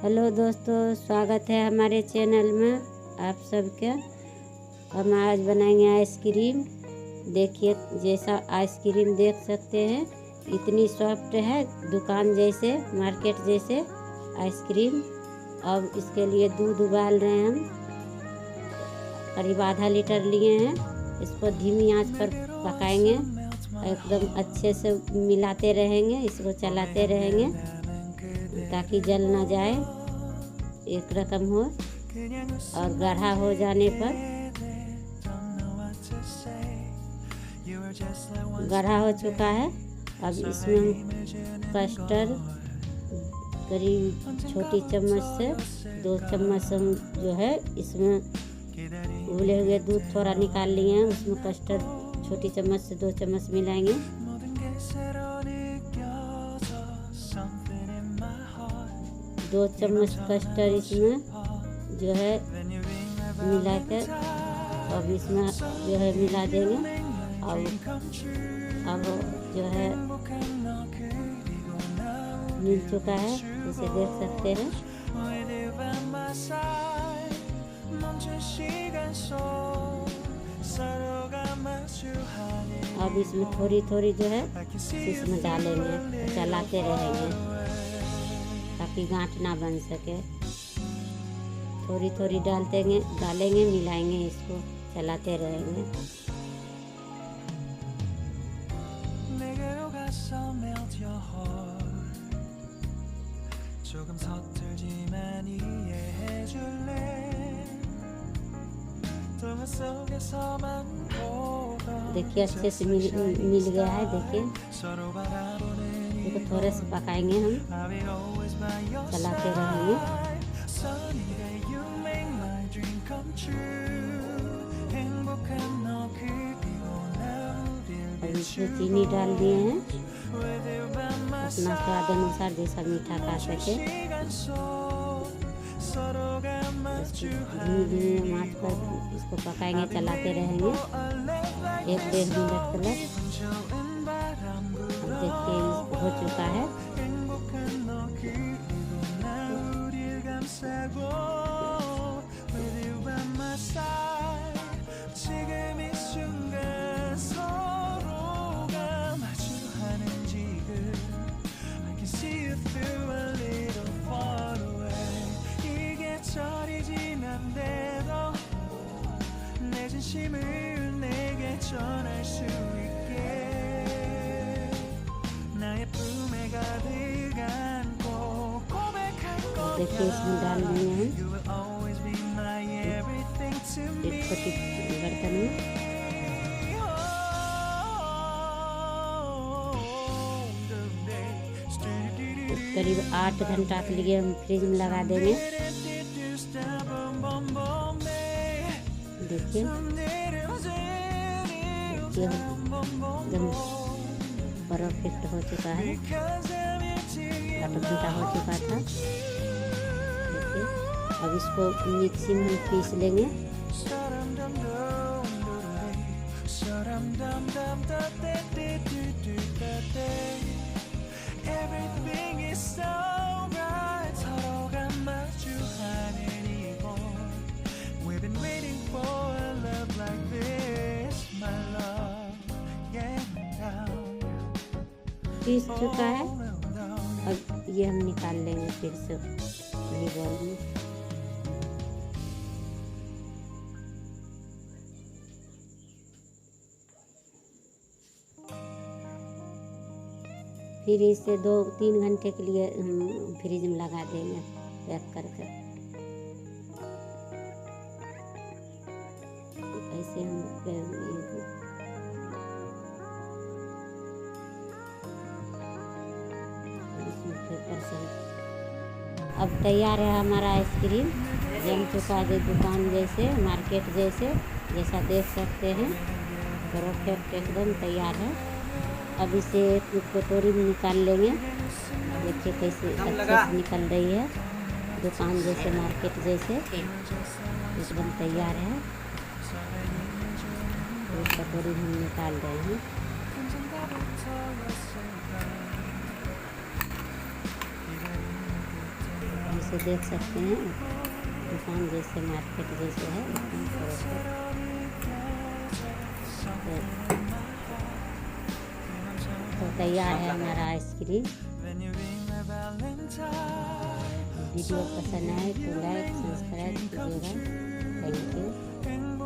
Hello दोस्तों, स्वागत है हमारे चैनल में आप सबके। हम आज बनाएंगे आइसक्रीम। देखिए, जैसा आइसक्रीम देख सकते हैं, इतनी सॉफ्ट है, दुकान जैसे, मार्केट जैसे आइसक्रीम। अब इसके लिए दूध उबाल रहे हैं हम। करीब आधा लीटर लिए हैं। इसको धीमी आंच पर पकाएंगे, एकदम अच्छे से मिलाते रहेंगे, इसको चलाते रहेंगे ताकि जल ना जाए, एक रकम हो। और गाढ़ा हो जाने पर, गाढ़ा हो चुका है। अब इसमें कस्टर्ड करीब छोटी चम्मच से 2 चम्मच हम जो है इसमें उबले हुए दूध थोड़ा निकाल लिए हैं, उसमें कस्टर्ड छोटी चम्मच से 2 चम्मच मिलाएंगे। 2 चम्मच कस्टर्ड इसमें जो है मिला के अब इसमें जो है मिला देंगे। अब जो है मिल चुका है, इसे देख सकते हैं। अब इसमें थोड़ी थोड़ी जो है इसमें डालेंगे, चलाते रहेंगे ताकि गांठ ना बन सके। थोड़ी थोड़ी डालेंगे, मिलाएंगे, इसको चलाते रहेंगे। देखिए, अच्छे से मिल गया है। देखिए, इसको थोड़े से पकाएंगे, हम चलाते रहेंगे। और इसमें चीनी डाल दिए हैं, अपना स्वाद अनुसार, जैसा मीठा खा सके। धीमी आंच पर इसको पकाएंगे, चलाते रहेंगे 1-1.5 मिनट तक। अब देखिए, हो चुका है। देखिए, इसमें डाल दिए हैं एक छोटी बर्तन में। करीब 8 घंटा के लिए हम फ्रिज में लगा देंगे। देखिए, एकदम परफेक्ट हो चुका है। 8 घंटा हो चुका था। देखिए, अब इसको मिक्सी में पीस लेंगे। पीस चुका है। अब ये हम निकाल लेंगे फिर से वही बॉल में। फिर इसे 2-3 घंटे के लिए हम फ्रिज में लगा देंगे, पैक करके। ऐसे हम अब तैयार है हमारा आइसक्रीम। जम चुका है, दुकान जैसे, मार्केट जैसे, जैसा देख सकते हैं। परफेक्ट एकदम तैयार है। अब इसे एक कटोरी में निकाल लेंगे। देखिए कैसे अच्छे से निकल रही है, दुकान जैसे, मार्केट जैसे, एकदम तैयार है। एक कटोरी में निकाल रहे हैं। से देख सकते हैं, दुकान जैसे मार्केट जैसे है एकदम प्रॉपर। तो तैयार है हमारा आइसक्रीम। वीडियो पसंद आए तो लाइक सब्सक्राइब कीजिएगा। Thank you.